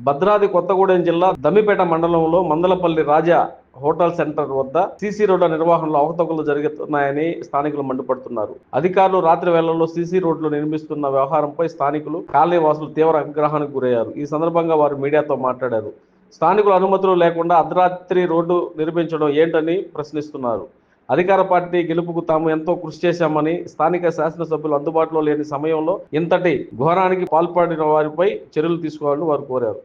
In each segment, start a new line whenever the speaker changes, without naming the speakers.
భద్రాద్రి కొత్తగూడెం జిల్లా దమ్మిపేట మండలంలో మందలపల్లి రాజా hotel centre వద్ద సీసీ రోడ్ల నిర్వహణలో అవకతవకలు జరుగుతున్నాయని స్థానికులు మండిపడుతున్నారు. అధికారులు రాత్రి వేళల్లో సీసీ రోడ్లు నిర్మిస్తున్న వ్యవహారంపై స్థానికులు కాలనీవాసులు తీవ్ర ఆగ్రహానికి గురయ్యారు. ఈ సందర్భంగా వారు మీడియాతో మాట్లాడారు. స్థానికుల అనుమతులు లేకుండా అర్ధరాత్రి రోడ్డు నిర్మించడం ఏంటని ప్రశ్నిస్తున్నారు. అధికార పార్టీ గెలుపుకు తాము ఎంతో కృషి చేశామని, స్థానిక శాసనసభ్యులు అందుబాటులో లేని సమయంలో ఇంతటి ఘోరానికి పాల్పడిన వారిపై చర్యలు తీసుకోవాలని వారు కోరారు.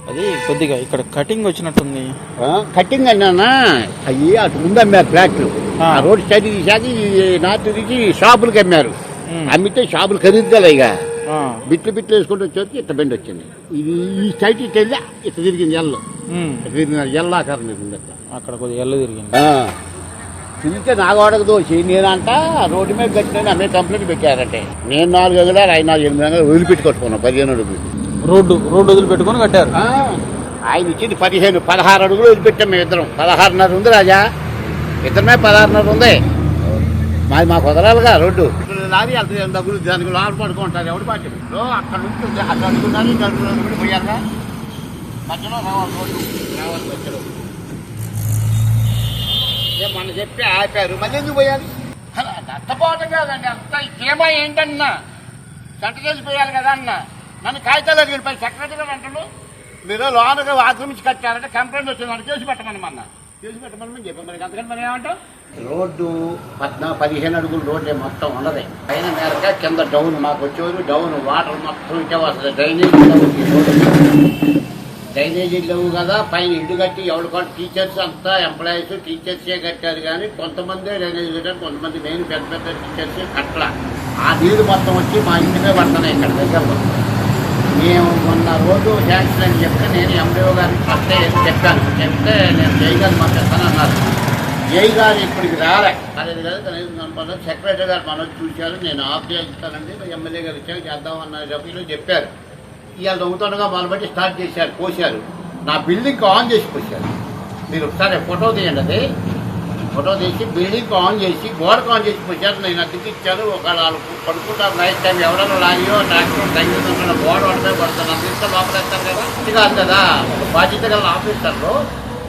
అది కొద్దిగా ఇక్కడ కటింగ్ వచ్చినట్టుంది.
కటింగ్ అన్నా అయ్యి అటు ముందు అమ్మారు ఫ్లాట్లు. ఆ రోడ్ సైడ్ తీసాక నార్త్ తీసి షాపులకి అమ్మారు. అమ్మితే షాపులు ఖరీదుగా ఇక బిట్లు బిట్లు వేసుకుంటూ వచ్చేసి ఇట్ట బెండ్ వచ్చింది. ఇది ఈ సైడ్ ఇట్ట వెళ్ళా ఇట్ట తిరిగింది ఎల్లాకారం తిరిగింది.
అక్కడ కొద్దిగా ఎల్ల తిరిగింది.
తిరిగితే నాగవాడకు దోసి నేనంట రోడ్డు మీద కట్టిన అమ్మే కంప్లైంట్ పెట్టారంటే నేను 4 అడుగులు ఆయన 8 అడుగులు వదిలిపెట్టి కొట్టుకున్నాను. 15 అడుగులు
రోడ్డు వదిలిపెట్టుకుని కట్టారు.
ఆయన ఇచ్చింది 16 అడుగులు వదిలిపెట్టాం మేము ఇద్దరం. 16.5 ఉంది రాజా, ఇద్దరమే 16.5 ఉంది. మాకు వదలాలిగా రోడ్డు. లారీ వెళ్తుంది దగ్గర దానికి లాభ పడుకుంటారు. ఎవడు పార్టీ అక్కడ నుంచి అక్కడ అడుగున్నారు, ఇటు అడుగులు పోయారుగా మధ్యలో రావాలి రోడ్డు రావాలి మధ్యలో. మన చెప్పి ఆపారు, మళ్ళీ ఎందుకు పోయాలి? నష్టపోవటం కాదండి అంత. ఇదేమో ఏంటన్నా సెంట చేసి పోయాలి కదా అన్న. నన్ను కాగితాలు అడిగిపోయి సెక్రటరీ గారు అంటాడు మీరు లోనగా ఆక్రమించి కట్టారంటే కంప్లైంట్ వచ్చింది అని కేసు పెట్టమని మన కేసు పెట్టమని చెప్పాం. మరి అంతకంటే మనం ఏమంటాం? రోడ్డు 15 అడుగులు రోడ్డే మొత్తం ఉన్నది. పైన మేరక కింద డౌన్ మాకు వచ్చేవారు. డౌన్ వాటర్ మొత్తం ఇటే వస్తుంది. డ్రైనేజీ లేవు కదా. పైన ఇల్లు కట్టి ఎవరు కూడా టీచర్స్ అంతా ఎంప్లాయీస్ టీచర్సే కట్టారు. కానీ కొంతమంది డ్రైనేజీ కట్టారు, కొంతమంది మెయిన్ పెద్ద పెద్ద టీచర్స్ కట్టల. ఆ నీరు మొత్తం వచ్చి మా ఇంటిమే పడుతున్నాయి ఇక్కడ దగ్గరలో. మేము మొన్న రోడ్డు శాంక్షన్ అని చెప్తే నేను ఎండిఓ గారికి ఫస్ట్ చెప్పాను. చెప్తే నేను జై గారు మాట్లాడతాను అన్నారు. జై గారు ఇప్పటికి రాలే. అనేది కాదు కనీసం కనపడదు. సెక్రటరీ గారు మనోజ్ చూశారు. నేను ఆఫ్ చేస్తానండి ఎమ్మెల్యే గారు ఇచ్చాక చేద్దామన్న సభ్యులు చెప్పారు. ఇవాళ దొంగతనంగా మొదలుపెట్టి స్టార్ట్ చేశారు, పోశారు. నా బిల్డింగ్ ఆన్ చేసి పోశారు. మీరు ఒకసారి ఫోటో తీయండి. అది ఫోటో తీసి బిల్డింగ్ ఆన్ చేసి గోడకు ఆన్ చేసి పోశారు. నేను అద్దెకి ఇచ్చాను. ఒకళ్ళు పడుకుంటారు నైట్ టైం. ఎవరైనా లాయో ట్రాక్టర్ తగ్గిన గోడ పడితే పడుతుంది. అంత లోపలేస్తారు కదా. ఇది కాదు కదా బాధ్యత గల ఆఫీసర్లు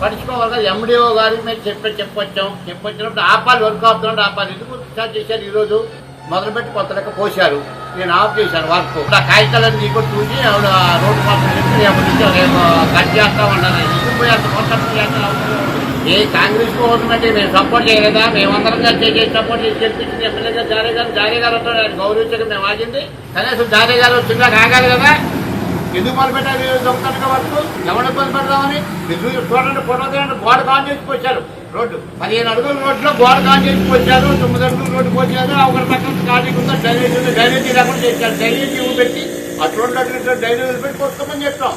పడుచుకోవాలి. ఎండిఓ గారికి మేము చెప్పొచ్చినప్పుడు ఆపాలి, వర్క్ ఆపుతున్నాడు ఆపాలి. ఎందుకు స్టార్ట్ చేశారు? ఈరోజు మొదలుపెట్టి కొత్త లెక్క పోశారు. నేను ఆఫ్ చేశాను వర్క్. ఆ కాగితాలను నీకు చూసి రోడ్డు మాత్రం కట్ చేస్తా ఉన్నాను. ఎందుకు పోయారు? ఏ కాంగ్రెస్ గవర్నమెంట్ మేము సపోర్ట్ చేయలేదా? మేమందరం చేసి సపోర్ట్ చేసి గెలిపించింది ఎమ్మెల్యే గారు జారీ గారు వస్తాడు. ఆయన గౌరవించక మేము ఆగింది. కనీసం జారీ గారు వచ్చిందా కాగాలి కదా. ఎందుకు మొదలుపెట్టారు దొంగతనగా వరకు? ఎవరు ఇబ్బంది పెడదామని మీరు చూడండి. ఫోటో తీయండి. గోడ కాన్ చేసుకొచ్చారు. రోడ్డు 15 అడుగుల రోడ్లో గోడ కాన్ చేసుకొచ్చారు. 9 అడుగుల రోడ్డు పోసారు. ఒకరి పక్కన ఖాళీ ఉందా డ్రైనేజీ ఉంది. డ్రైనేజీ లేకుండా చేశారు. డ్రైనేజీ పెట్టి అటు 2 అడుగులు డ్రైనేజీలు పెట్టి కొట్టుకోమని చెప్తాం.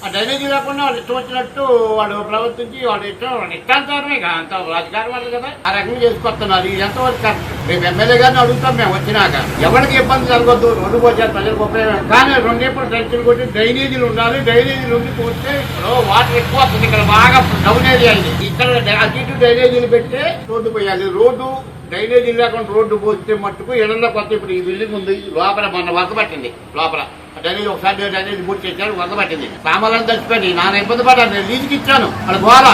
ఆ డ్రైనేజీ లేకుండా వాళ్ళు ఇష్టం వచ్చినట్టు వాళ్ళు ప్రవర్తించి వాళ్ళు ఇష్టాంతరమే అంత రాజకీయ వాళ్ళు కదా. ఆ రకంగా చేసుకొస్తున్నారు. ఇది ఎంతవరకు రేపు ఎమ్మెల్యే గారిని అడుగుతాం మేము వచ్చినాక. ఎవరికి ఇబ్బంది జరగద్దు. రోడ్డు పోసారు ప్రజలకు ఉపయోగం. కానీ రెండేప్పుడు డ్రైనేజీలు కొట్టి డ్రైనేజీలు ఉండాలి. డ్రైనేజీలు ఉండి పోతే వాటర్ ఎక్కువ వస్తుంది. ఇక్కడ బాగా డౌన్ ఏరియా అయింది. ఇక్కడ అటు ఇటు డ్రైనేజీలు పెట్టి రోడ్డు పోయాలి. రోడ్డు డ్రైనేజీ లేకుండా రోడ్డు పోస్తే మట్టుకు ఇళ్లలో కొత్త ఇప్పుడు ఈ బిల్డింగ్ ఉంది. లోపల మొన్న వరద పట్టింది. లోపల డ్రైనేజ్ ఒకసారి డ్రైనేజ్ పూర్తి చేశారు. వరద పట్టింది. సామాన్లను చచ్చిపోయింది. నాన్న ఇబ్బంది పడ్డాను. నేను లీజుకి ఇచ్చాను. అక్కడ గోడ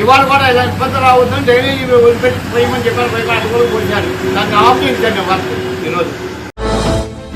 ఇవాళ కూడా ఇలా ఇబ్బంది రావద్దని డ్రైనేజీ వదిలిపెట్టి పోయమని చెప్పారు. పోయి అటు కూడా పోయారు. దాన్ని ఆఫ్ చేయించండి వర్క్ ఈరోజు.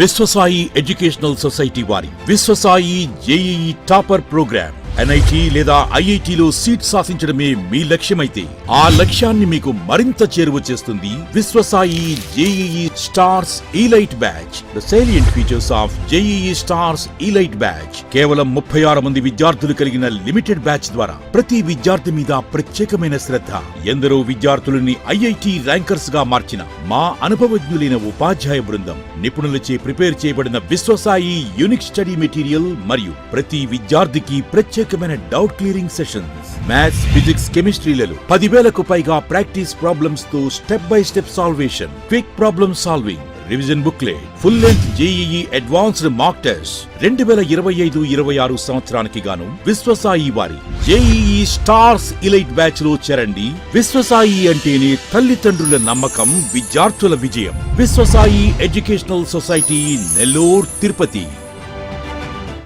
విశ్వసాయి ఎడ్యుకేషనల్ సొసైటీ వారి Vishwasai JEE topper program. NIT లేదా IITలో సీట్ సాధించడమే మీ లక్ష్యమైతే ఆ లక్ష్యాన్ని మీకు మరింత చేరువ చేస్తుంది Viswasai JEE stars elite batch. The salient features of JEE stars elite batch. కేవలం 36 మంది విద్యార్థులు కలిగిన లిమిటెడ్ బ్యాచ్ ద్వారా ప్రతి విద్యార్థి మీద ప్రత్యేకమైన శ్రద్ధ. ఎందరో విద్యార్థులని IIT ర్యాంకర్స్ గా మార్చిన మా అనుభవజ్ఞులైన ఉపాధ్యాయ బృందం. నిపుణులచే ప్రిపేర్ చేయబడిన విశ్వసాయి యూనిక్ స్టడీ మెటీరియల్ మరియు ప్రతి విద్యార్థికి ప్రత్యేకమైన doubt clearing sessions. Maths, physics, కెమిస్ట్రీలలో 10,000కు పైగా ప్రాక్టీస్ ప్రాబ్లమ్స్ తో step by step salvation, quick problem solving, revision booklet, full length JEE advanced mock test 2025-26 సంవత్సరానికి గాను విశ్వసాయి వారి జేఈఈ స్టార్స్ ఇలైట్ బ్యాచ్ లో చేరండి. విశ్వసాయి అంటేనే తల్లిదండ్రుల నమ్మకం, విద్యార్థుల విజయం. Viswasai educational society, Nellore, Tirupati.